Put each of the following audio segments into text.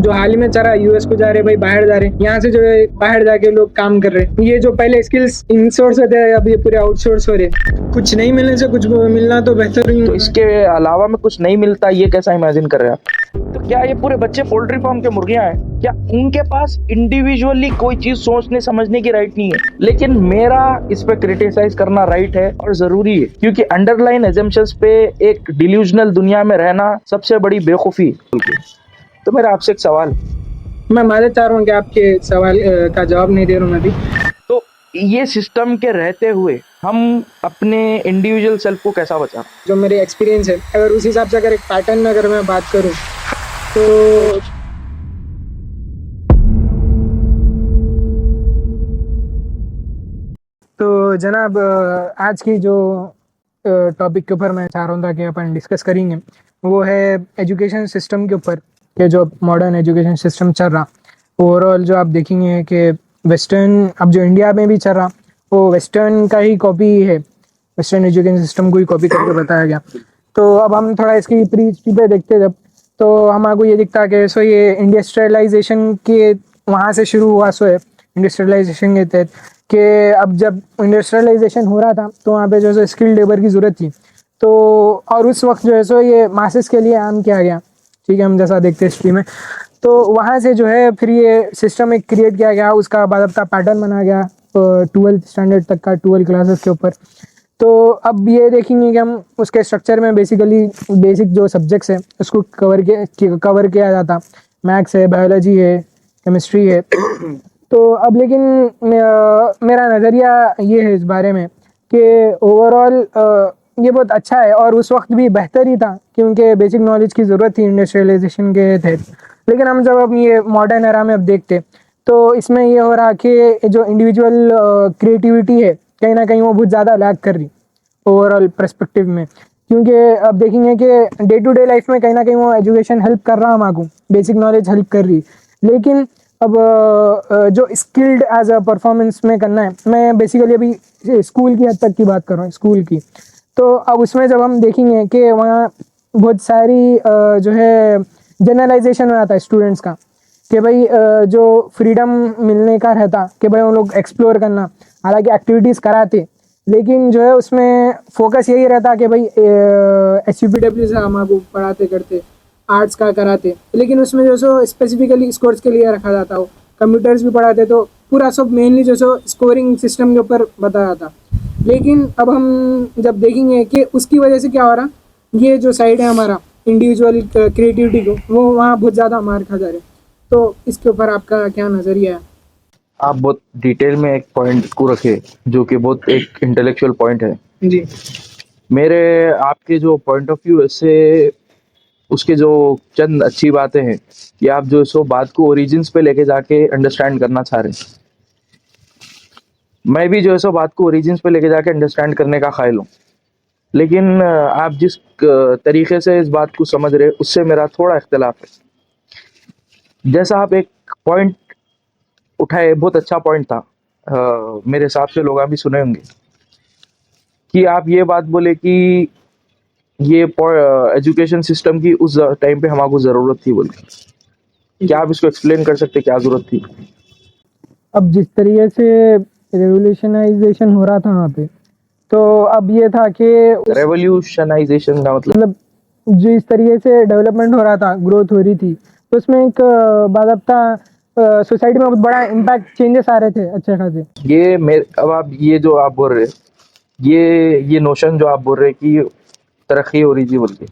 जो हाल ही में चला यूएस को जा रहे भाई, बाहर जा रहे, यहाँ से जो है बाहर जाके लोग काम कर रहे हैं। ये जो पहले स्किल्स इनसोर्स होते हैं अब ये पूरे आउटसोर्स हो रहे। कुछ नहीं मिलने से कुछ मिलना तो बेहतर ही तो इसके अलावा में कुछ नहीं मिलता, ये कैसा इमेजिन कर रहे हैं आप? तो क्या ये पूरे बच्चे पोल्ट्री फार्म के मुर्गियां हैं? क्या उनके पास इंडिविजुअली कोई चीज सोचने समझने की राइट नहीं है? लेकिन मेरा इस पे क्रिटिसाइज करना राइट है और जरूरी है, क्योंकि अंडरलाइन एजम्पशंस पे एक डिल्यूजनल दुनिया में रहना सबसे बड़ी बेवकूफी। तो मेरा आपसे एक सवाल, मैं मानना चाह रहा हूँ कि आपके सवाल का जवाब नहीं दे रहा हूँ मैं अभी। तो ये सिस्टम के रहते हुए हम अपने इंडिविजुअल सेल्फ को कैसा बचा? जो मेरे एक्सपीरियंस है, अगर उस हिसाब से अगर एक पैटर्न में अगर मैं बात करूँ तो जनाब आज की जो टॉपिक के ऊपर मैं चाह रहा था कि अपन डिस्कस करेंगे वो है एजुकेशन सिस्टम के ऊपर, कि जो मॉडर्न एजुकेशन सिस्टम चल रहा ओवरऑल जो आप देखेंगे कि वेस्टर्न अब जो इंडिया में भी चल रहा वो वेस्टर्न का ही कॉपी है, वेस्टर्न एजुकेशन सिस्टम को ही कॉपी करके बताया गया। तो अब हम थोड़ा इसकी प्री हिस्ट्री पे देखते जब, तो हमको ये दिखता कि सो ये इंडस्ट्रियलाइजेशन के वहाँ से शुरू हुआ, सो है इंडस्ट्रियलाइजेशन के तहत कि अब जब इंडस्ट्रियलाइजेशन हो रहा था तो वहाँ पे जो है स्किल्ड लेबर की ज़रूरत थी। तो और उस वक्त जो है सो ये मासेस के लिए आम किया गया, ठीक है, हम जैसा देखते हैं हिस्ट्री में। तो वहाँ से जो है फिर ये सिस्टम एक क्रिएट किया गया, उसका बाकायदा पैटर्न बना गया 12th स्टैंडर्ड तक का, 12 क्लासेस के ऊपर। तो अब ये देखेंगे कि हम उसके स्ट्रक्चर में बेसिकली बेसिक जो सब्जेक्ट्स है उसको कवर किया जाता, मैथ्स है, बायोलॉजी है, केमिस्ट्री है। तो अब लेकिन मेरा नज़रिया ये है इस बारे में कि ओवरऑल ये बहुत अच्छा है और उस वक्त भी बेहतर ही था क्योंकि बेसिक नॉलेज की ज़रूरत थी इंडस्ट्रियलाइजेशन के तहत। लेकिन हम जब अब ये मॉडर्न एरा में अब देखते तो इसमें ये हो रहा कि जो इंडिविजुअल क्रिएटिविटी है कहीं ना कहीं वो बहुत ज़्यादा लैग कर रही ओवरऑल पर्सपेक्टिव में, क्योंकि अब देखेंगे कि डे टू डे लाइफ में कहीं ना कहीं वो एजुकेशन हेल्प कर रहा हमारे, बेसिक नॉलेज हेल्प कर रही, लेकिन अब जो स्किल्ड एज अ परफॉर्मेंस में करना है, मैं बेसिकली अभी स्कूल की हद तक की बात कर रहा हूँ, स्कूल की। तो अब उसमें जब हम देखेंगे कि वहाँ बहुत सारी जो है जनरलाइजेशन हो जाता है स्टूडेंट्स का कि भाई जो फ्रीडम मिलने का रहता कि भाई वो लोग एक्सप्लोर करना, हालांकि एक्टिविटीज़ कराते लेकिन जो है उसमें फोकस यही रहता कि भाई SUPW से हमारे पढ़ाते करते, आर्ट्स का कराते, लेकिन उसमें जो सो स्पेसिफिकली स्कोर्स के लिए रखा जाता हो, कंप्यूटर्स भी पढ़ाते तो पूरा सब मेनली जो सो स्कोरिंग सिस्टम के ऊपर बताया था। लेकिन अब हम जब देखेंगे कि उसकी वजह से क्या हो रहा, ये जो साइड है हमारा इंडिविजुअल क्रिएटिविटी को, वो वहाँ बहुत ज़्यादा मार खा जा रहे। तो इसके ऊपर आपका क्या नज़रिया है? आप बहुत डिटेल में एक पॉइंट को रखे जो कि बहुत एक इंटेलेक्चुअल पॉइंट है जी। मेरे आपके जो पॉइंट ऑफ व्यू से उसके जो चंद अच्छी बातें हैं कि आप जो सो बात को ओरिजिन्स पे लेके जाके अंडरस्टैंड करना चाह रहे हैं। मैं भी जो है सो बात को ओरिजिन्स पे लेके जाके अंडरस्टैंड करने का ख़ाइल हूँ, लेकिन आप जिस तरीके से इस बात को समझ रहे उससे मेरा थोड़ा इख्तिलाफ है। जैसा आप एक पॉइंट उठाए, बहुत अच्छा पॉइंट था, मेरे हिसाब से लोग भी सुने होंगे कि आप ये बात बोले कि ये एजुकेशन सिस्टम की उस टाइम पे हमारे ज़रूरत थी बोल के। क्या आप इसको एक्सप्लेन कर सकते क्या ज़रूरत थी? अब जिस तरीके से रेवोल्यूशनाइजेशन हो रहा था वहाँ पे, तो अब ये था कि रेवोल्यूशनाइजेशन का मतलब जिस तरीके से डेवलपमेंट हो रहा था, ग्रोथ हो रही थी, तो उसमें एक बाकायदा सोसाइटी में बहुत बड़ा इम्पैक्ट चेंजेस आ रहे थे अच्छे खासे। ये मेरे अब आप ये जो आप बोल रहे ये नोशन जो आप बोल रहे कि तरक्की हो रही थी बोल के,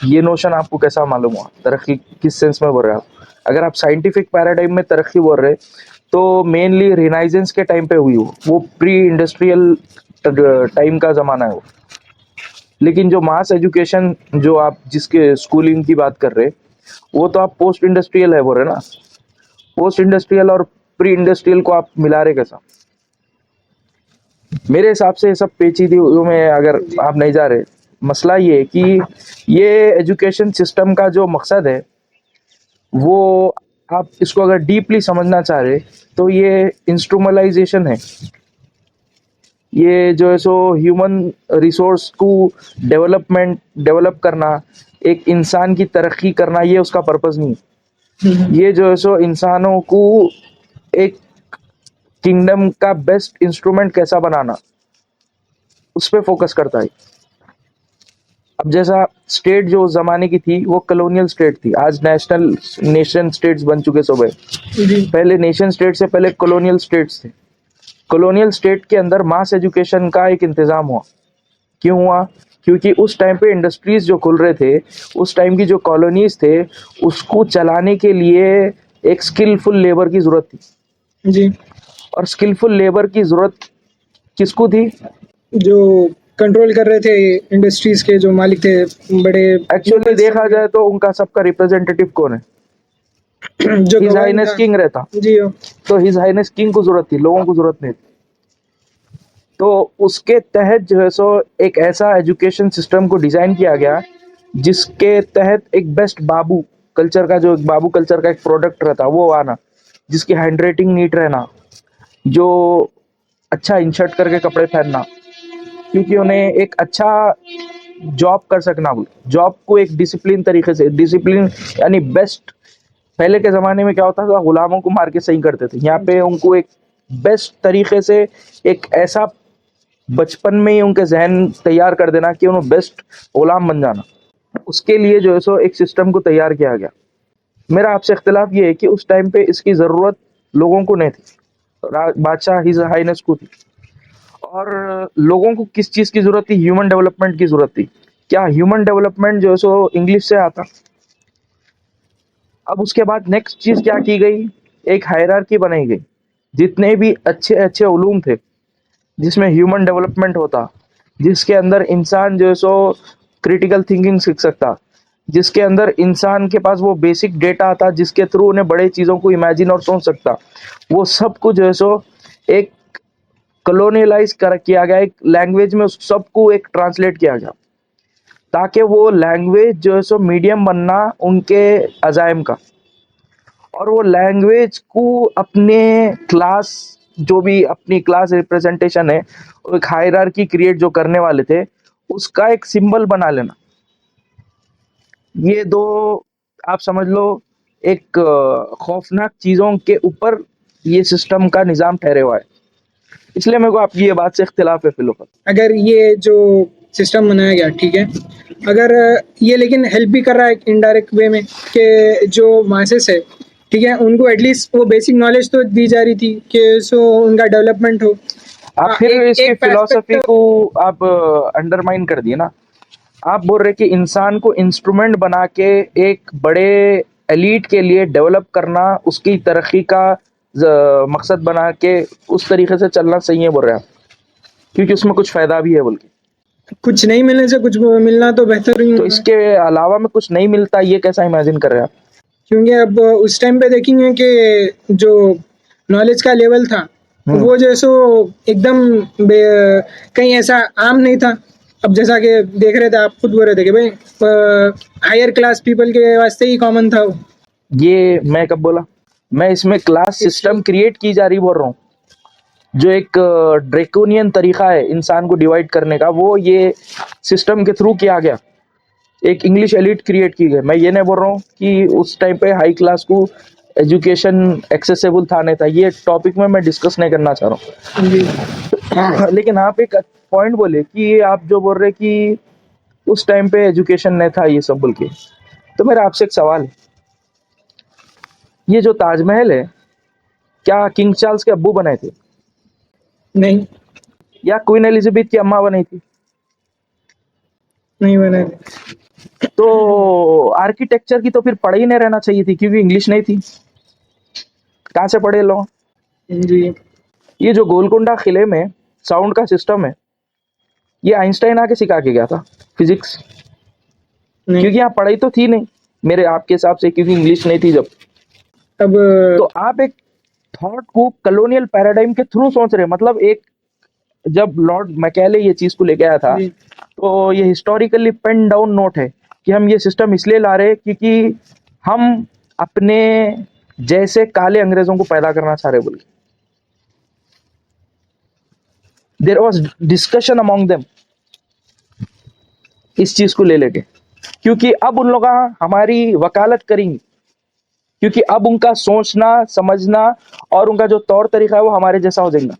ये नोशन आपको कैसा मालूम हुआ? तरक्की किस सेंस में बोल रहे हैं आप? अगर आप साइंटिफिक पैराडाइम में तरक्की बोल रहे तो मेनली रिनाइजेंस के टाइम पे हुई वो प्री इंडस्ट्रियल टाइम का ज़माना है वो। लेकिन जो मास एजुकेशन जो आप जिसके स्कूलिंग की बात कर रहे वो तो आप पोस्ट इंडस्ट्रियल है बोल रहे ना। पोस्ट इंडस्ट्रियल और प्री इंडस्ट्रियल को आप मिला रहे कैसा? मेरे हिसाब से सब पेचीदगियों में अगर आप नहीं जा रहे, मसला ये है कि ये एजुकेशन सिस्टम का जो मकसद है वो आप इसको अगर डीपली समझना चाह रहे तो ये इंस्ट्रूमलाइजेशन है। ये जो है सो ह्यूमन रिसोर्स को डेवलप करना, एक इंसान की तरक्की करना, ये उसका पर्पस नहीं है। ये जो है सो इंसानों को एक किंगडम का बेस्ट इंस्ट्रूमेंट कैसा बनाना, उस पे फोकस करता है। अब जैसा स्टेट जो उस जमाने की थी वो कॉलोनियल स्टेट थी, आज नेशनल नेशन स्टेट्स बन चुके सुबह। जी पहले नेशन स्टेट से पहले कॉलोनियल स्टेट्स थे। कॉलोनियल स्टेट के अंदर मास एजुकेशन का एक इंतजाम हुआ। क्यों हुआ? क्योंकि उस टाइम पे इंडस्ट्रीज जो खुल रहे थे, उस टाइम की जो कॉलोनीज थे, उसको चलाने के लिए एक स्किलफुल लेबर की जरूरत थी। जी और स्किलफुल लेबर की जरूरत किसको थी? जो कंट्रोल कर रहे थे इंडस्ट्रीज के जो मालिक थे, बड़े एक्चुअली देखा जाए तो उनका सबका रिप्रेजेंटेटिव कौन है? जो हिज गवर्न हाइनेस था। किंग रहता। जी तो हिज हाइनेस किंग को जरूरत थी, लोगों को जरूरत नहीं थी। तो उसके तहत जो है सो एक ऐसा एजुकेशन सिस्टम को डिजाइन किया गया जिसके तहत एक बेस्ट बाबू कल्चर का, जो बाबू कल्चर का एक प्रोडक्ट रहता वो आना, जिसकी हैंड राइटिंग नीट रहना, जो अच्छा इंशर्ट करके कपड़े पहनना, क्योंकि उन्हें एक अच्छा जॉब कर सकना, जॉब को एक डिसिप्लिन तरीके से, डिसिप्लिन यानी बेस्ट। पहले के ज़माने में क्या होता था, गुलामों को मार के सही करते थे। यहाँ पे उनको एक बेस्ट तरीके से एक ऐसा बचपन में ही उनके जहन तैयार कर देना कि उन्हें बेस्ट गुलाम बन जाना। उसके लिए जो है सो एक सिस्टम को तैयार किया गया। मेरा आपसे इख्तिलाफ ये है कि उस टाइम पे इसकी ज़रूरत लोगों को नहीं थी, बादशाह हिज हाइनेस को थी। और लोगों को किस चीज़ की ज़रूरत थी? ह्यूमन डेवलपमेंट की ज़रूरत थी। क्या ह्यूमन डेवलपमेंट जो है सो इंग्लिश से आता? अब उसके बाद नेक्स्ट चीज क्या की गई? एक हायरार्की बनाई गई। जितने भी अच्छे अच्छे उलूम थे जिसमें ह्यूमन डेवलपमेंट होता, जिसके अंदर इंसान जो है सो क्रिटिकल थिंकिंग सीख सकता, जिसके अंदर इंसान के पास वो बेसिक डेटा आता जिसके थ्रू उन्हें बड़े चीज़ों को इमेजिन और सोच सकता, वो सब कुछ जो है सो एक कॉलोनियलाइज कर किया गया, एक लैंग्वेज में उस सबको एक ट्रांसलेट किया गया, ताकि वो लैंग्वेज जो है सो मीडियम बनना उनके अजायम का। और वो लैंग्वेज को अपने क्लास, जो भी अपनी क्लास रिप्रेजेंटेशन है, एक हायरार्की क्रिएट जो करने वाले थे, उसका एक सिंबल बना लेना। ये दो आप समझ लो एक खौफनाक चीज़ों के ऊपर ये सिस्टम का निज़ाम ठहरे हुआ है। इसलिए मेरे को आपकी ये बात से इख्तिलाफ है फिलहाल। अगर ये जो सिस्टम बनाया गया, ठीक है, अगर ये लेकिन हेल्प भी कर रहा है इनडायरेक्ट वे में कि जो मासेस है, ठीक है, उनको एटलीस्ट वो बेसिक नॉलेज तो दी जा रही थी कि सो उनका डेवलपमेंट हो। आप फिर एक इसकी एक फिलॉसफी पर्सपेक्टिव। को आप अंडरमाइन कर दिए ना। आप बोल रहे कि इंसान को इंस्ट्रूमेंट बना के एक बड़े एलीट के लिए डेवलप करना, उसकी तरक्की का मकसद बना के उस तरीके से चलना सही है, बोल रहे हैं आप, क्योंकि उसमें कुछ फायदा भी है बोल के। कुछ नहीं मिलने से कुछ मिलना तो बेहतर ही तो होगा। इसके अलावा में कुछ नहीं मिलता, ये कैसा इमेजिन कर रहे हैं आप? क्योंकि अब उस टाइम पे देखेंगे कि जो नॉलेज का लेवल था वो जो है सो एकदम कहीं ऐसा आम नहीं था। अब जैसा कि देख रहे थे, आप खुद बोल रहे थे कि भाई हायर क्लास पीपल के वास्ते ही कॉमन था वो। ये मैं कब बोला? मैं इसमें क्लास सिस्टम क्रिएट की जा रही बोल रहा हूँ, जो एक ड्रेकोनियन तरीका है इंसान को डिवाइड करने का, वो ये सिस्टम के थ्रू किया गया। एक इंग्लिश एलिट क्रिएट की गई। मैं ये नहीं बोल रहा हूँ कि उस टाइम पे हाई क्लास को एजुकेशन एक्सेसिबल था नहीं था, ये टॉपिक में मैं डिस्कस नहीं करना चाह रहा जी हूँ। लेकिन आप एक पॉइंट बोले कि आप जो बोल रहे कि उस टाइम पे एजुकेशन नहीं था, ये सब बोल के, तो मेरा आपसे एक सवाल है, ये जो ताजमहल है, क्या किंग चार्ल्स के अब्बू बनाए थे नहीं, या क्वीन एलिजाबेथ की अम्मा बनाई थी? नहीं बने। तो आर्किटेक्चर की तो फिर पढ़ाई नहीं रहना चाहिए थी, क्योंकि इंग्लिश नहीं थी। कहाँ से पढ़े लोग? जी ये जो गोलकुंडा किले में साउंड का सिस्टम है, ये आइंस्टाइन आके सिखा के गया था, फिजिक्स। नहीं। क्योंकि यहाँ पढ़ाई तो थी नहीं मेरे आपके हिसाब से, क्योंकि इंग्लिश नहीं थी जब। अब तो आप एक थॉट को कॉलोनियल पैराडाइम के थ्रू सोच रहे हैं। मतलब एक, जब लॉर्ड मैकेले ये चीज को लेके आया था, जी तो ये हिस्टोरिकली पेन डाउन नोट है कि हम ये सिस्टम इसलिए ला रहे हैं क्योंकि हम अपने जैसे काले अंग्रेजों को पैदा करना चाह रहे बोल के। There was discussion among them इस चीज को ले लेके, क्योंकि अब उन लोग हमारी वकालत करेंगे। क्योंकि अब उनका सोचना, समझना और उनका जो तौर तरीका है वो हमारे जैसा हो जाएगा,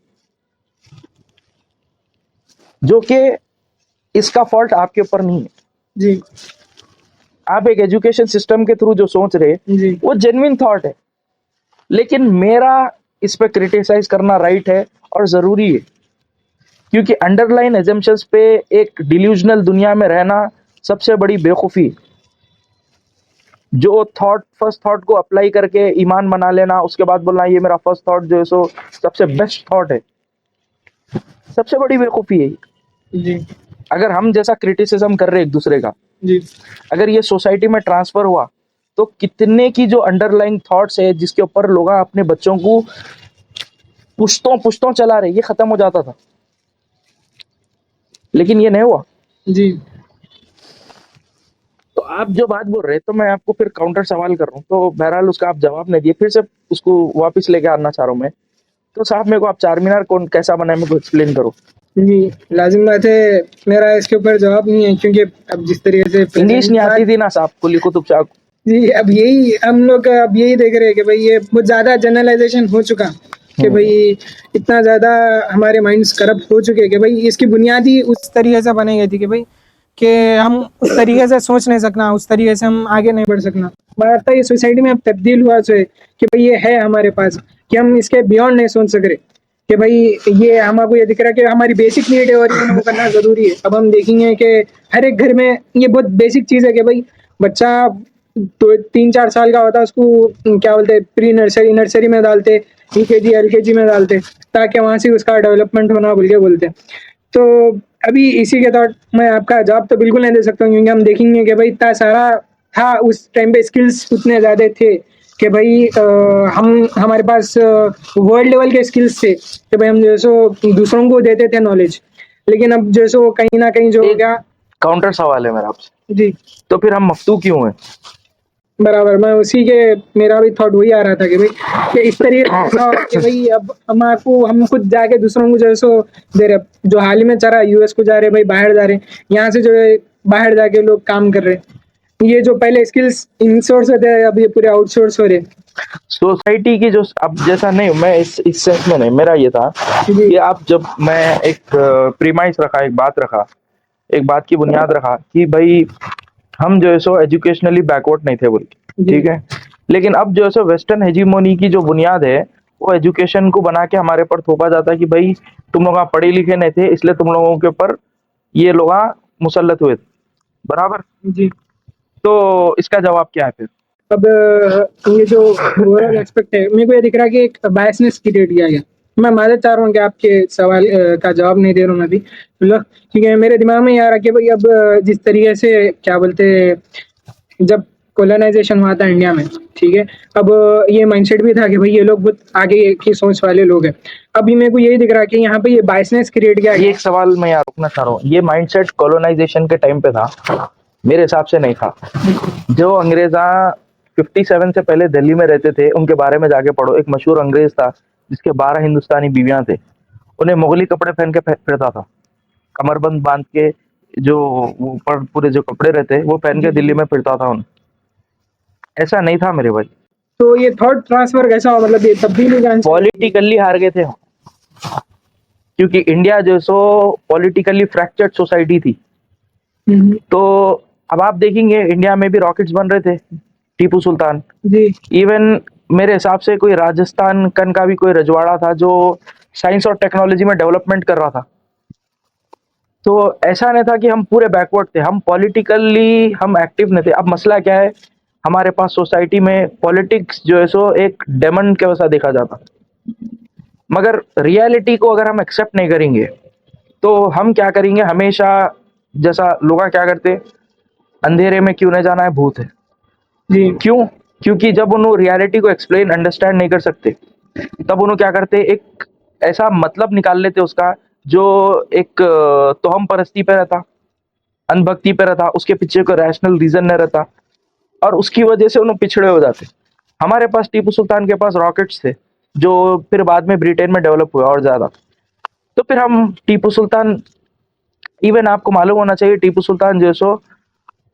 जो कि इसका फॉल्ट आपके ऊपर नहीं है। जी आप एक एजुकेशन सिस्टम के थ्रू जो सोच रहे जी वो जेन्युइन थॉट है, लेकिन मेरा इस पे क्रिटिसाइज करना राइट है और जरूरी है, क्योंकि अंडरलाइन एजम्पशंस पे एक डिल्यूजनल दुनिया में रहना सबसे बड़ी बेवकूफी है। जो थॉट, फर्स्ट थॉट को अप्लाई करके ईमान बना लेना, उसके बाद बोलना ये मेरा फर्स्ट थॉट जो है सो सबसे बेस्ट थॉट है, सबसे बड़ी बेवकूफी है। जी अगर हम जैसा क्रिटिसिज्म कर रहे हैं एक दूसरे का, जी अगर ये सोसाइटी में ट्रांसफर हुआ तो कितने की जो अंडरलाइंग थॉट्स है जिसके ऊपर लोग अपने बच्चों को पुश्तों पुश्तों चला रहे, ये खत्म हो जाता था, लेकिन ये नहीं हुआ। जी तो आप जो बात बोल रहे हैं तो मैं आपको फिर काउंटर सवाल कर रहा हूँ, तो बहरहाल उसका आप जवाब नहीं दिए, फिर से उसको वापस लेके आना चाह रहा हूँ मैं। तो साहब मेरे को आप चार मीनार कौन कैसा बना है मेरे को एक्सप्लेन करो। जी लाजिम बात है, मेरा इसके ऊपर जवाब नहीं है, क्योंकि अब जिस तरीके से इंग्लिश नहीं आती प्रेजेंट, थी ना साहब, कुली कुतुब शाह। जी अब यही हम लोग अब यही देख रहे हैं कि भाई ये बहुत ज्यादा जनरलाइजेशन हो चुका कि भाई इतना ज्यादा हमारे माइंड्स करप्ट हो चुके हैं कि भाई इसकी बुनियादी उस तरीके से बनाई गई थी कि भाई कि हम उस तरीके से सोच नहीं सकना, उस तरीके से हम आगे नहीं बढ़ सकना। लगता है ये सोसाइटी में अब तब्दील हुआ से कि भाई ये है हमारे पास कि हम इसके बियॉन्ड नहीं सोच सक रहे कि भाई ये हमको ये दिख रहा है कि हमारी बेसिक नीड है और ये करना जरूरी है। अब हम देखेंगे कि हर एक घर में ये बहुत बेसिक चीज है कि भाई बच्चा तो 3-4 साल का होता है, उसको क्या बोलते हैं प्री नर्सरी नर्सरी में डालते, यूकेजी एलकेजी में डालते, ताकि वहां से उसका डेवलपमेंट होना बोल के बोलते हैं। तो अभी इसी के तौर मैं आपका जवाब तो बिल्कुल नहीं दे सकता हूँ, क्योंकि हम देखेंगे कि भाई इतना सारा था उस टाइम पे, स्किल्स उतने ज़्यादा थे कि भाई हम हमारे पास वर्ल्ड लेवल के स्किल्स थे कि भाई हम जो है सो दूसरों को देते थे नॉलेज। लेकिन अब जो है सो कहीं ना कहीं जो हो एक गया। काउंटर सवाल है मेरा आपसे, जी तो फिर हम मफ्तू क्यों हैं? बराबर, मैं उसी के, मेरा भी थॉट वही आ रहा था कि भाई कि इस तरीके से ऐसा हो कि भाई अब हम खुद जाके दूसरों को जो है सो दे रहे, जो हाल ही में चला यूएस को जा रहे भाई, बाहर जा रहे, यहाँ से जो है बाहर जाके लोग काम कर रहे हैं। ये जो पहले स्किल्स इनसोर्स होते हैं अब ये पूरे आउटसोर्स हो रहे। सोसाइटी की जो अब जैसा नहीं, मैं इस सेंस में नहीं, मेरा ये था कि आप जब मैं एक प्रीमाइस रखा, एक बात रखा, एक बात की बुनियाद रखा कि भाई हम जो है सो एजुकेशनली बैकवर्ड नहीं थे बोल के, ठीक है, लेकिन अब जो है सो वेस्टर्न हेजीमोनी की जो बुनियाद है वो एजुकेशन को बना के हमारे ऊपर थोपा जाता है कि भाई तुम लोग पढ़े लिखे नहीं थे इसलिए तुम लोगों के ऊपर ये लोग मुसल्लत हुए थे, बराबर। जी तो इसका जवाब क्या है फिर? अब ये जो ओवरऑल एस्पेक्ट है, मेरे को ये दिख रहा है कि एक बायसनेस क्रिएट किया गया। मैं मानना चाह रहा हूँ कि आपके सवाल का जवाब नहीं दे रहा हूँ मैं अभी, मतलब क्योंकि मेरे दिमाग में ये आ रहा है कि भाई अब जिस तरीके से क्या बोलते हैं जब कोलोनाइजेशन हुआ था इंडिया में, ठीक है, अब ये माइंडसेट भी था कि भाई ये लोग बहुत आगे की सोच वाले लोग हैं। अभी मेरे को यही दिख रहा है कि यहाँ पे ये बायसनेस क्रिएट किया ये गया। एक सवाल मैं यहाँ रुकना चाह रहा हूँ, ये माइंडसेट कॉलोनाइजेशन के टाइम पे था, मेरे हिसाब से नहीं था। जो अंग्रेजा 57 से पहले दिल्ली में रहते थे उनके बारे में जाके पढ़ो, एक मशहूर अंग्रेज था जिसके 12 हिंदुस्तानी बीवियां थे, उन्हें मुगली कपड़े पहन के फिरता था, कमरबंद बांध के, जो वो ऊपर पूरे जो कपड़े रहते वो पहन के दिल्ली में फिरता था उन, ऐसा नहीं था मेरे भाई। तो ये थॉट ट्रांसफर कैसा हो, मतलब ये तब्दीली का पॉलिटिकली हार गए थे हम, क्योंकि इंडिया जो सो पॉलिटिकली फ्रैक्चर्ड सोसाइटी थी। तो अब आप देखेंगे इंडिया में भी रॉकेट्स बन रहे थे, टीपू सुल्तान जी इवन, मेरे हिसाब से कोई राजस्थान कन का भी कोई रजवाड़ा था जो साइंस और टेक्नोलॉजी में डेवलपमेंट कर रहा था। तो ऐसा नहीं था कि हम पूरे बैकवर्ड थे, हम पॉलिटिकली हम एक्टिव नहीं थे। अब मसला क्या है, हमारे पास सोसाइटी में पॉलिटिक्स जो है सो एक डेमन के वैसा देखा जाता, मगर रियलिटी को अगर हम एक्सेप्ट नहीं करेंगे तो हम क्या करेंगे, हमेशा जैसा लोग क्या करते, अंधेरे में क्यों नहीं जाना है, भूत है। जी क्यों? क्योंकि जब उन्होंने रियलिटी को एक्सप्लेन अंडरस्टैंड नहीं कर सकते तब उन्होंने क्या करते, एक ऐसा मतलब निकाल लेते उसका जो एक तोहम परस्ती पे रहता, अनभक्ति पे रहता, उसके पीछे कोई रैशनल रीजन नहीं रहता, और उसकी वजह से उन्होंने पिछड़े हो जाते। हमारे पास टीपू सुल्तान के पास रॉकेट्स थे जो फिर बाद में ब्रिटेन में डेवलप हुआ और ज्यादा। तो फिर हम टीपू सुल्तान, इवन आपको मालूम होना चाहिए टीपू सुल्तान जो सो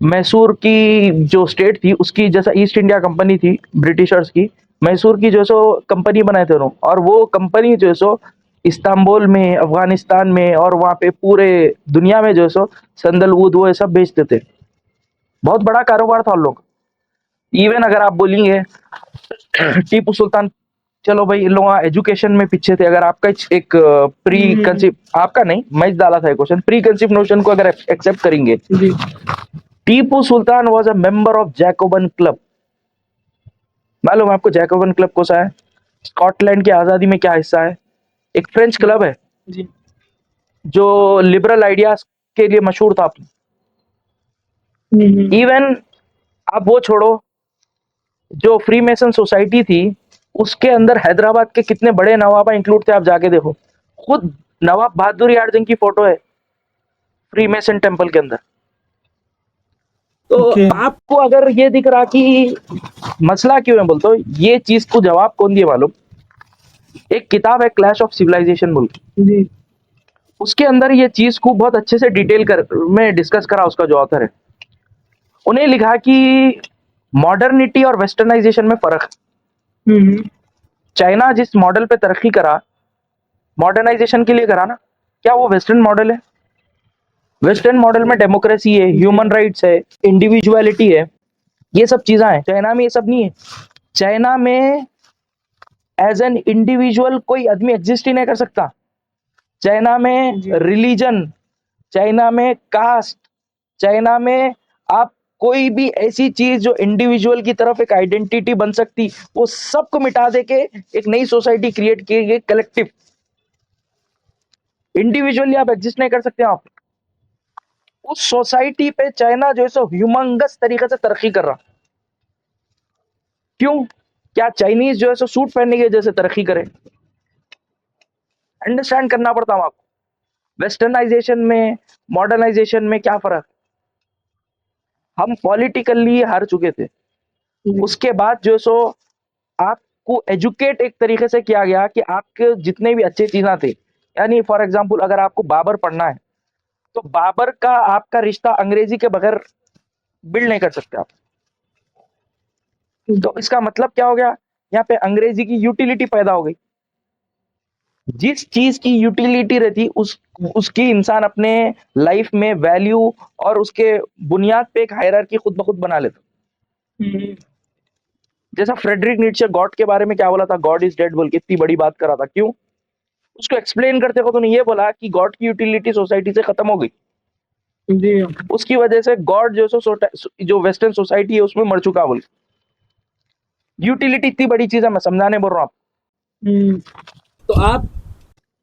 मैसूर की जो स्टेट थी उसकी, जैसा ईस्ट इंडिया कंपनी थी ब्रिटिशर्स की, मैसूर की जो सो कंपनी बनाए थे उन्होंने, और वो कंपनी जो सो इस्तांबुल में, अफगानिस्तान में और वहाँ पे पूरे दुनिया में जो सो संदलवुड वो ये सब बेचते थे। बहुत बड़ा कारोबार था उन लोग। इवन अगर आप बोलेंगे टीपू सुल्तान, चलो भाई इन लोग एजुकेशन में पीछे थे। अगर आपका एक प्री कंसीव, आपका नहीं, मैं डाला था क्वेश्चन, प्री कंसीव नोशन को अगर एक्सेप्ट करेंगे, जी Tipu Sultan was a member of Jacobin club. मालूम है आपको जैकोबन क्लब कौन सा है? स्कॉटलैंड की आजादी में क्या हिस्सा है? एक फ्रेंच क्लब है जी जो लिबरल आइडियाज के लिए मशहूर था। इवन आप वो छोड़ो, जो फ्री मेसन सोसाइटी थी उसके अंदर हैदराबाद के कितने बड़े नवाबा इंक्लूड थे, आप जाके देखो। खुद नवाब बहादुर यार जंग की फोटो है फ्री मेसन टेम्पल के अंदर। तो ओके आपको अगर ये दिख रहा कि मसला क्यों है, बोलते हो ये चीज को जवाब कौन दिए मालूम? एक किताब है क्लैश ऑफ सिविलाइजेशन बोल के, जी उसके अंदर ये चीज को बहुत अच्छे से डिटेल कर में डिस्कस करा। उसका जो ऑथर है उन्हें लिखा कि मॉडर्निटी और वेस्टर्नाइजेशन में फर्क है। चाइना जिस मॉडल पे तरक्की करा, मॉडर्नाइजेशन के लिए करा ना, क्या वो वेस्टर्न मॉडल है? वेस्टर्न मॉडल में डेमोक्रेसी है, ह्यूमन राइट्स है, इंडिविजुअलिटी है, ये सब चीजें हैं। चाइना में ये सब नहीं है। चाइना में एज एन इंडिविजुअल कोई आदमी एग्जिस्ट ही नहीं कर सकता। चाइना में जी रिलीजन, चाइना में कास्ट, चाइना में आप कोई भी ऐसी चीज जो इंडिविजुअल की तरफ एक आइडेंटिटी बन सकती, वो सबको मिटा दे के एक नई सोसाइटी क्रिएट की गई, कलेक्टिव। इंडिविजुअली आप एग्जिस्ट नहीं कर सकते। आप उस सोसाइटी पे चाइना जो है सो ह्यूमंगस तरीके से तरक्की कर रहा। क्यों? क्या चाइनीज जो है सो सूट पहनने की वजह से तरक्की करे? अंडरस्टैंड करना पड़ता है आपको। वेस्टर्नाइजेशन में, मॉडर्नाइजेशन में क्या फर्क? हम पॉलिटिकली हार चुके थे। उसके बाद जो है सो आपको एजुकेट एक तरीके से किया गया कि आपके जितने भी अच्छे चीजें थे, यानी फॉर एग्जांपल अगर आपको बाबर पढ़ना है तो बाबर का आपका रिश्ता अंग्रेजी के बगैर बिल्ड नहीं कर सकते आप। तो इसका मतलब क्या हो गया? यहाँ पे अंग्रेजी की यूटिलिटी पैदा हो गई। जिस चीज की यूटिलिटी रहती उसकी इंसान अपने लाइफ में वैल्यू और उसके बुनियाद पे एक हायरार्की खुद ब खुद बना लेता। जैसा फ्रेडरिक नीट्शे गॉड के बारे में क्या बोला था, गॉड इज डेड बोल के इतनी बड़ी बात करा था, क्यों? उसको एक्सप्लेन करते हो तो ये बोला कि गॉड की यूटिलिटी सोसाइटी से खत्म हो गई। जी उसकी वजह से गॉड जो वेस्टर्न सोसाइटी है उसमें मर चुका बोल। यूटिलिटी इतनी बड़ी चीज है, मैं समझाने बोल रहा हूँ आप। तो आप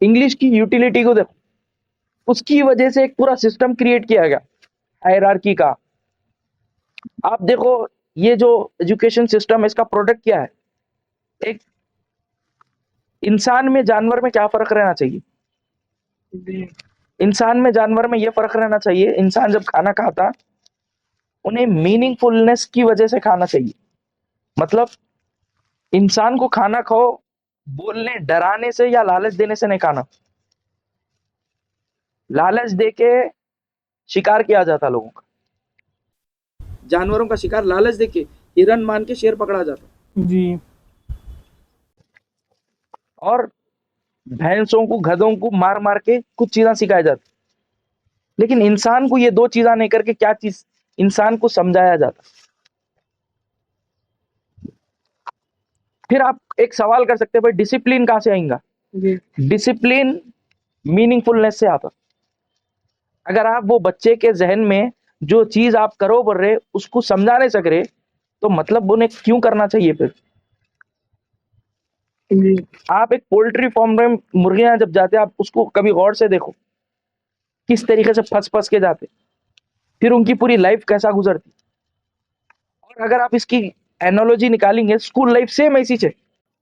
इंग्लिश की यूटिलिटी को देखो, उसकी वजह से एक पूरा सिस्टम क्रिएट किया गया हायरार्की का। आप देखो ये जो एजुकेशन सिस्टम है इसका प्रोडक्ट क्या है? एक इंसान में जानवर में क्या फर्क रहना चाहिए? इंसान में जानवर में ये फर्क रहना चाहिए, इंसान जब खाना खाता उन्हें मीनिंगफुलनेस की वजह से खाना चाहिए। मतलब इंसान को खाना खाओ बोलने डराने से या लालच देने से नहीं खाना। लालच देके शिकार किया जाता लोगों का, जानवरों का शिकार लालच देके, हिरन मान के शेर पकड़ा जाता। जी और भैंसों को, गधों को मार मार के कुछ चीजें सिखाई जाती। लेकिन इंसान को ये दो चीजें नहीं करके क्या चीज इंसान को समझाया जाता। फिर आप एक सवाल कर सकते हैं, भाई डिसिप्लिन कहां से आएगा? जी डिसिप्लिन मीनिंगफुलनेस से आता। अगर आप वो बच्चे के जहन में जो चीज आप करो बोल रहे उसको समझा नहीं सक रहे, तो मतलब उन्हें क्यों करना चाहिए फिर? जी आप एक पोल्ट्री फार्म में मुर्गियां जब जाते हैं, आप उसको कभी गौर से देखो किस तरीके से फंस फंस के जाते, फिर उनकी पूरी लाइफ कैसा गुजरती। और अगर आप इसकी एनोलॉजी निकालेंगे, स्कूल लाइफ सेम ऐसी है।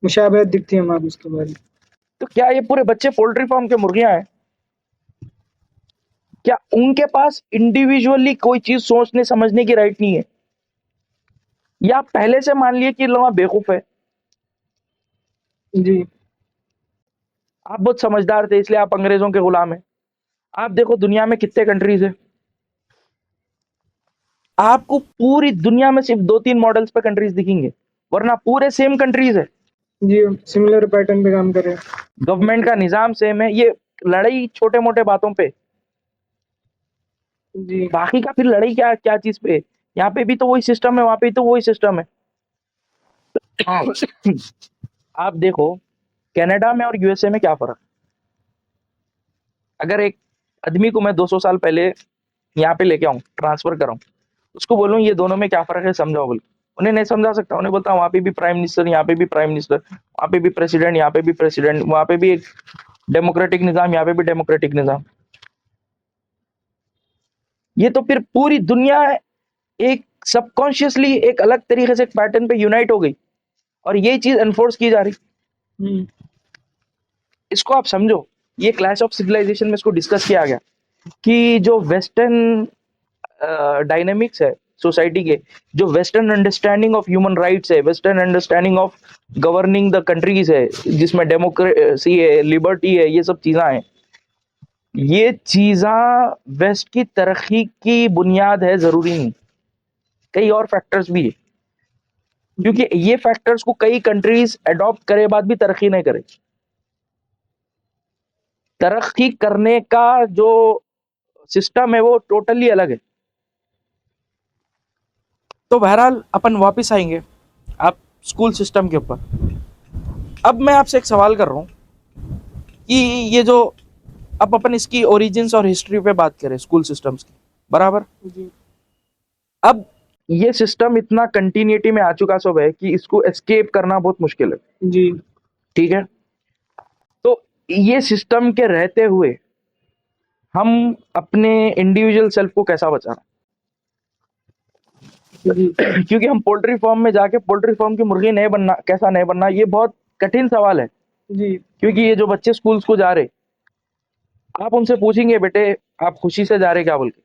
मुशाबहत दिखती है हमारी उसके बारे में। तो क्या ये पूरे बच्चे पोल्ट्री फार्म के मुर्गियां हैं? क्या उनके पास इंडिविजुअली कोई चीज सोचने समझने की राइट नहीं है? या आप पहले से मान लिए कि लोग बेवकूफ है? जी आप बहुत समझदार थे इसलिए आप अंग्रेजों के गुलाम हैं। आप देखो दुनिया में कितने कंट्रीज है, आपको पूरी दुनिया में सिर्फ 2-3 मॉडल्स पे कंट्रीज दिखेंगे, वरना पूरे सेम कंट्रीज है। जी सिमिलर पैटर्न पे काम कर रहे हैं। गवर्नमेंट का निजाम सेम है, ये लड़ाई छोटे मोटे बातों पे, जी बाकी का फिर लड़ाई क्या क्या चीज पे? यहाँ पे भी तो वही सिस्टम है, वहां पे भी तो वही सिस्टम है। आप देखो कनाडा में और यूएसए में क्या फर्क है? अगर एक आदमी को मैं 200 साल पहले यहाँ पे लेके आऊं, ट्रांसफर कराऊं, उसको बोलूं ये दोनों में क्या फर्क है समझाओ, बोल, उन्हें नहीं समझा सकता। उन्हें बोलता वहां पे भी प्राइम मिनिस्टर, यहाँ पे भी प्राइम मिनिस्टर, वहां पे भी प्रेसिडेंट, यहाँ पे भी प्रेसिडेंट, वहां पे भी एक डेमोक्रेटिक निजाम, यहाँ पे भी डेमोक्रेटिक निजाम। ये तो फिर पूरी दुनिया एक सबकॉन्शियसली एक अलग तरीके से एक पैटर्न पे यूनाइट हो गई, और ये चीज एनफोर्स की जा रही। हम्म, इसको आप समझो, ये क्लैश ऑफ सिविलाइजेशन में इसको डिस्कस किया गया कि जो वेस्टर्न डायनेमिक्स है सोसाइटी के, जो western understanding of human rights है, western understanding of governing the countries है, जिसमें डेमोक्रेसी है, लिबर्टी है, ये सब चीजें हैं, ये चीजा वेस्ट की तरक्की की बुनियाद है, जरूरी नहीं, कई और फैक्टर्स भी है, क्योंकि ये फैक्टर्स को कई कंट्रीज अडॉप्ट करे बाद भी तरक्की नहीं करे। तरक्की करने का जो सिस्टम है वो टोटली अलग है। तो बहरहाल अपन वापस आएंगे आप स्कूल सिस्टम के ऊपर। अब मैं आपसे एक सवाल कर रहा हूँ कि ये जो अब अपन इसकी ओरिजिन्स और हिस्ट्री पे बात करें स्कूल सिस्टम्स की, बराबर। जी अब ये सिस्टम इतना कंटिन्यूटी में आ चुका सब है कि इसको एस्केप करना बहुत मुश्किल है, जी ठीक है। तो ये सिस्टम के रहते हुए हम अपने इंडिविजुअल सेल्फ को कैसा बचाना? जी क्योंकि हम पोल्ट्री फार्म में जाके पोल्ट्री फार्म की मुर्गी नहीं बनना, कैसा नहीं बनना, ये बहुत कठिन सवाल है। जी क्योंकि ये जो बच्चे स्कूल्स को जा रहे, आप उनसे पूछेंगे बेटे आप खुशी से जा रहे क्या बोल के,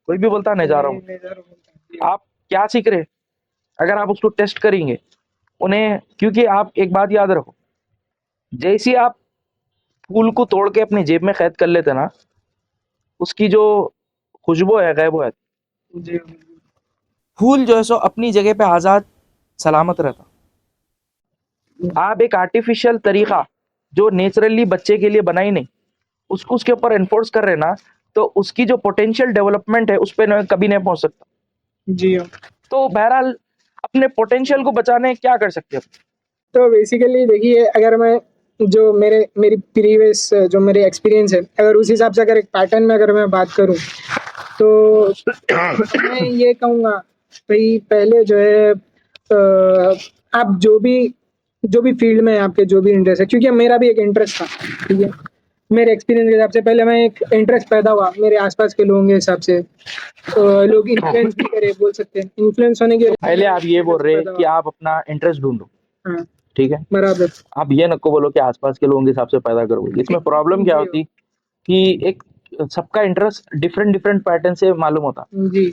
कोई भी बोलता नहीं जा रहा हूँ। आप क्या सीख रहे? अगर आप उसको टेस्ट करेंगे उन्हें, क्योंकि आप एक बात याद रखो, जैसी आप फूल को तोड़ के अपनी जेब में कैद कर लेते ना, उसकी जो खुशबू है गायब हो जाती। जी फूल जो है सो अपनी जगह पे आजाद सलामत रहता। आप एक आर्टिफिशियल तरीका जो नेचुरली बच्चे के लिए बना ही नहीं, उसको उसके ऊपर एनफोर्स कर रहे ना, तो उसकी जो पोटेंशियल डेवलपमेंट है उस पर कभी नहीं पहुंच सकता। जी तो बहरहाल अपने पोटेंशियल को बचाने क्या कर सकते हैं? तो बेसिकली देखिए, अगर मैं जो मेरी प्रीवियस जो मेरे एक्सपीरियंस है, अगर उस हिसाब से अगर एक पैटर्न में अगर मैं बात करूं, तो मैं ये कहूँगा भाई, पहले जो है आप जो भी फील्ड में आपके जो भी इंटरेस्ट है, क्योंकि मेरा भी एक इंटरेस्ट था, ठीक है। मेरे एक्सपीरियंस के हिसाब से पहले मैं एक इंटरेस्ट पैदा हुआ मेरे आसपास के लोगों के हिसाब से, लोग इन्फ्लुएंस भी करे, बोल सकते हैं इन्फ्लुएंस होने के पहले आप ये बोल रहे हैं पैदा कि हुआ। आप अपना इंटरेस्ट ढूंढो, हाँ ठीक है। बराबर आप ये नको बोलो कि आसपास के लोगों के हिसाब से पैदा करो। इसमें प्रॉब्लम क्या होती कि एक सबका इंटरेस्ट डिफरेंट डिफरेंट पैटर्न से मालूम होता जी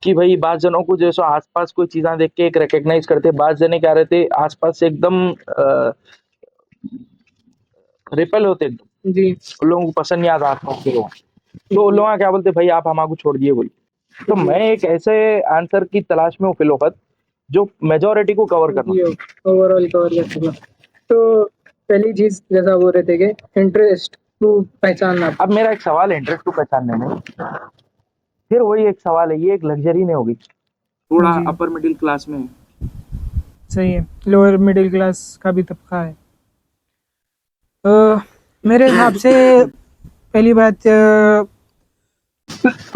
कि भाई बाज जनों को जैसे आसपास कोई चीज़ें देख के एक रिकग्नाइज करते, बाज जने क्या रहते आसपास से एकदम रिपेल होते, एकदम जी उन लोगों को पसंद नहीं आता आसपास के लोग। तो उन लोग क्या बोलते भाई आप हमारे छोड़ दिए बोल। तो मैं एक ऐसे आंसर की तलाश में हूँ फिलहाल जो मेजोरिटी को कवर करना। ओवरऑल कवर कर सकूँ। तो पहली चीज जैसा बोल रहे थे कि इंटरेस्ट को पहचानना। अब मेरा एक सवाल है इंटरेस्ट को पहचानने में, फिर वही एक सवाल है, ये एक लग्जरी नहीं होगी, थोड़ा जी। अपर मिडिल क्लास में। सही है, लोअर मिडिल क्लास का भी तबका है। मेरे हिसाब से पहली बात,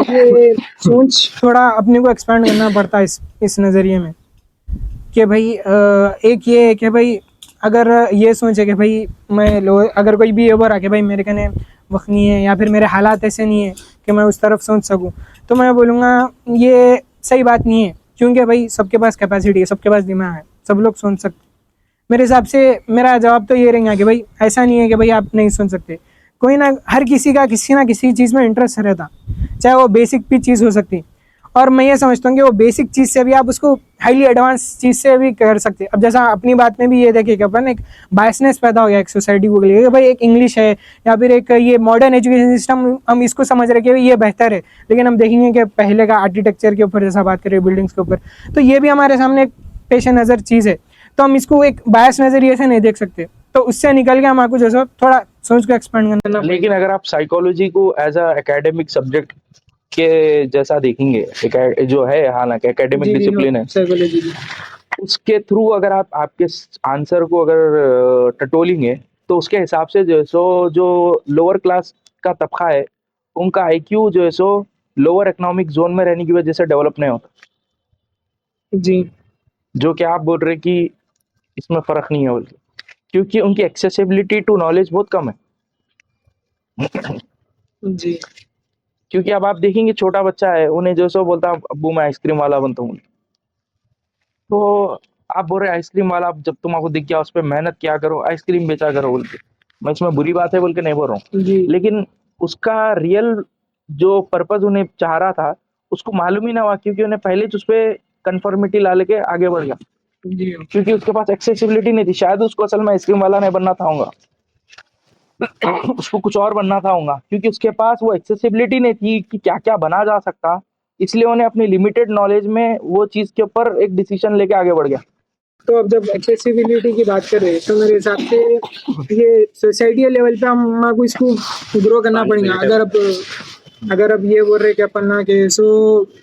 ये सोच थोड़ा अपने को एक्सपेंड करना पड़ता है इस नज़रिए में कि भाई एक ये है कि भाई अगर ये सोचे कि भाई अगर कोई भी ओवर आके भाई मेरे कने वक्त नहीं है या फिर मेरे हालात ऐसे नहीं है कि मैं उस तरफ सोच सकूं, तो मैं बोलूँगा ये सही बात नहीं है, क्योंकि भाई सबके पास कैपेसिटी है, सबके पास दिमाग है, सब लोग सोच सकते। मेरे हिसाब से मेरा जवाब तो ये रहेगा कि भाई ऐसा नहीं है कि भाई आप नहीं सुन सकते, कोई ना, हर किसी का किसी ना किसी चीज़ में इंटरेस्ट रहता, चाहे वो बेसिक भी चीज़ हो सकती। और मैं ये समझता हूँ कि वो बेसिक चीज़ से भी आप उसको हाईली एडवांस चीज़ से भी कर सकते हैं। अब जैसा अपनी बात में भी ये देखिए कि अपन एक बायसनेस पैदा हो गया एक सोसाइटी को लेकर कि भाई एक इंग्लिश है या फिर एक ये मॉडर्न एजुकेशन सिस्टम, हम इसको समझ रहे कि भाई ये बेहतर है, लेकिन हम देखेंगे कि पहले का आर्किटेक्चर के ऊपर जैसा बात करें बिल्डिंग्स के ऊपर, तो ये भी हमारे सामने एक पेश नज़र चीज़ है। तो हम इसको एक बायस नज़रिए से नहीं देख सकते, तो उससे निकल के हमारे जैसा थोड़ा सोच को एक्सपेंड करना। लेकिन अगर आप साइकोलॉजी को एज अ एकेडमिक सब्जेक्ट के जैसा देखेंगे, जो है हालांकि एकेडमिक डिसिप्लिन है, साइकोलॉजी उसके थ्रू अगर आप आपके आंसर को अगर टटोलेंगे तो उसके हिसाब से जो है सो जो लोअर क्लास का तबका है उनका आईक्यू जो है सो लोअर इकोनॉमिक जोन में रहने की वजह से डेवलप नहीं होता। जी जो कि आप बोल रहे कि इसमें फर्क नहीं है बोल के, क्योंकि उनकी एक्सेसिबिलिटी टू नॉलेज बहुत कम है। जी क्योंकि अब आप देखेंगे छोटा बच्चा है, उन्हें जो सो बोलता अब्बू मैं आइसक्रीम वाला बनता हूँ, तो आप बोल रहे आइसक्रीम वाला, जब तुम आपको दिख गया उस पर मेहनत क्या करो, आइसक्रीम बेचा करो बोल के। मैं इसमें बुरी बात है बोल के नहीं बोल रहा हूँ, जी लेकिन उसका रियल जो पर्पज उन्हें चाह रहा था उसको मालूम ही ना हुआ, क्योंकि उन्हें पहले उस पर कन्फर्मिटी ला लेके आगे बढ़ गया, जी क्योंकि उसके पास एक्सेसिबिलिटी नहीं थी। शायद उसको असल में आइसक्रीम वाला नहीं बनना था होगा, उसको कुछ और बनना था होगा, क्योंकि उसके पास वो एक्सेसिबिलिटी नहीं थी कि क्या क्या बना जा सकता, इसलिए उन्हें अपनी लिमिटेड नॉलेज में वो चीज के ऊपर एक डिसीजन लेके आगे बढ़ गया। तो अब जब एक्सेसिबिलिटी की बात कर रहे हैं तो मेरे हिसाब से ये सोसाइटी लेवल पे हम को इसको ग्रो करना पड़ेगा। अगर अब ये बोल रहे कि अपन ना कि सो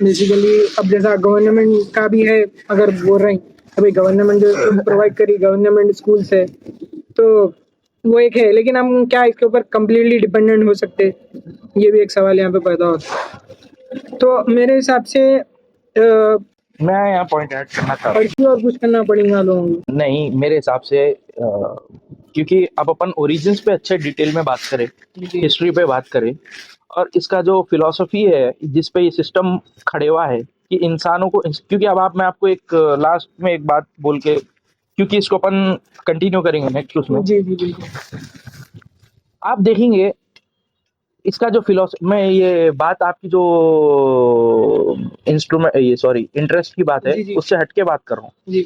बेसिकली अब जैसा गवर्नमेंट का भी है, अगर बोल रहे हैं अभी गवर्नमेंट जो प्रोवाइड करी गवर्नमेंट स्कूल्स है, तो वो एक है, लेकिन हम क्या इसके ऊपर कम्प्लीटली डिपेंडेंट हो सकते, ये भी एक सवाल यहाँ पे पैदा होता है। तो मेरे हिसाब से मैं यहाँ पॉइंट ऐड करना चाहता हूँ, और कुछ करना पड़ेगा लोगों को। नहीं मेरे हिसाब से क्योंकि अब अपन ओरिजिन्स पे अच्छे डिटेल में बात करें, हिस्ट्री पे बात करें, और इसका जो फिलॉसफी है जिस पे ये सिस्टम खड़े हुआ है कि इंसानों को, क्योंकि अब आप मैं आपको एक लास्ट में एक बात बोल के, क्योंकि इसको अपन कंटिन्यू करेंगे नेक्स्ट उसमें। जी जी बिल्कुल। आप देखेंगे इसका जो फिलॉसफी, मैं ये बात आपकी जो इंस्ट्रूमेंट ये सॉरी इंटरेस्ट की बात है जी, जी। उससे हटके बात कर रहा हूँ। जी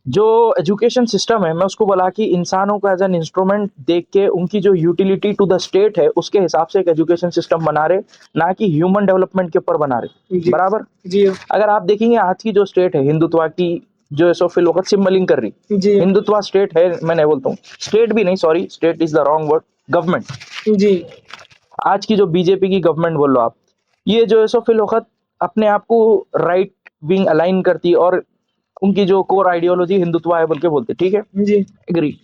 जो एजुकेशन सिस्टम है मैं उसको बोला कि इंसानों को एज एन इंस्ट्रूमेंट देख के उनकी जो यूटिलिटी टू द स्टेट है उसके हिसाब से एक एजुकेशन सिस्टम बना रहे, ना कि ह्यूमन डेवलपमेंट के ऊपर बना रहे। जी बराबर। जी अगर आप देखेंगे आज की जो स्टेट है हिंदुत्व की जो है सो फिल वक्त सिंबलिंग कर रही, जी हिंदुत्व स्टेट है, मैं नहीं बोलता हूँ स्टेट भी नहीं, sorry state is the wrong word, government. जी आज की जो बीजेपी की गवर्नमेंट बोल लो आप, ये जो है सो फिल वक्त अपने आप को राइट विंग अलाइन करती है और उनकी जो कोर आइडियोलॉजी हिंदुत्व है बोल के बोलते, ठीक है, जी एग्री,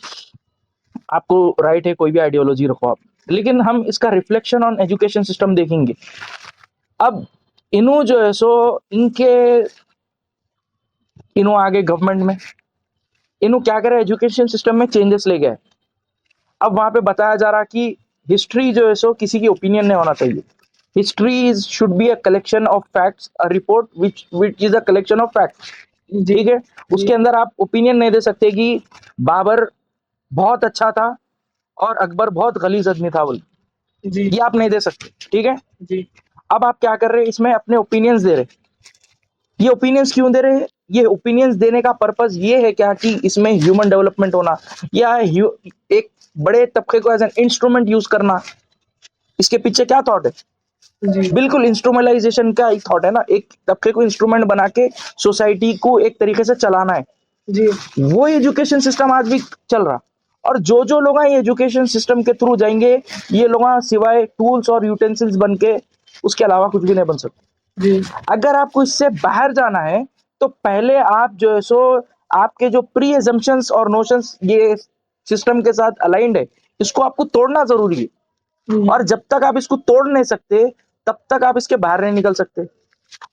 आपको राइट है कोई भी आइडियोलॉजी रखो आप, लेकिन हम इसका रिफ्लेक्शन ऑन एजुकेशन सिस्टम देखेंगे। अब इन्हों जो है सो इनके इन्हों आगे गवर्नमेंट में इन्हों क्या करे, एजुकेशन सिस्टम में चेंजेस ले गए। अब वहां पे बताया जा रहा कि हिस्ट्री जो है सो किसी की ओपिनियन नहीं होना चाहिए, history should be a collection of facts, a report which is a collection of facts, ठीक है। उसके अंदर आप ओपिनियन नहीं दे सकते कि बाबर बहुत अच्छा था और अकबर बहुत गलीज आदमी था बोल, जी ये आप नहीं दे सकते, ठीक है। जी अब आप क्या कर रहे हैं, इसमें अपने ओपिनियंस दे रहे। ये ओपिनियंस क्यों दे रहे हैं, ये ओपिनियंस देने का पर्पस ये है क्या कि इसमें ह्यूमन डेवलपमेंट होना या एक बड़े तबके को एज एन इंस्ट्रूमेंट यूज करना, इसके पीछे क्या थॉट है, जी बिल्कुल इंस्ट्रूमेंटलाइजेशन का एक थॉट है ना, एक तबके को इंस्ट्रूमेंट बना के सोसाइटी को एक तरीके से चलाना है, जी वो एजुकेशन सिस्टम आज भी चल रहा। और जो लोग ये एजुकेशन सिस्टम के थ्रू जाएंगे, ये लोग सिवाय टूल्स और यूटेंसिल्स बन के उसके अलावा कुछ भी नहीं बन सकते। जी अगर आपको इससे बाहर जाना है तो पहले आप जो है सो आपके जो प्री एजम्पशंस और नोशंस ये सिस्टम के साथ अलाइंड है, इसको आपको तोड़ना जरूरी है। और जब तक आप इसको तोड़ नहीं सकते तब तक आप इसके बाहर नहीं निकल सकते।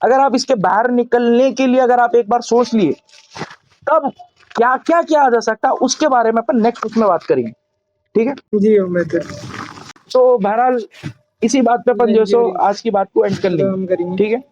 अगर आप इसके बाहर निकलने के लिए अगर आप एक बार सोच लिए, तब क्या क्या किया जा सकता है उसके बारे में अपन नेक्स्ट उसमें बात करेंगे, ठीक है। जी बेहतर। तो बहरहाल इसी बात पे अपन जो सो आज की बात को एंड कर हम लेंगे, करेंगे। ठीक है।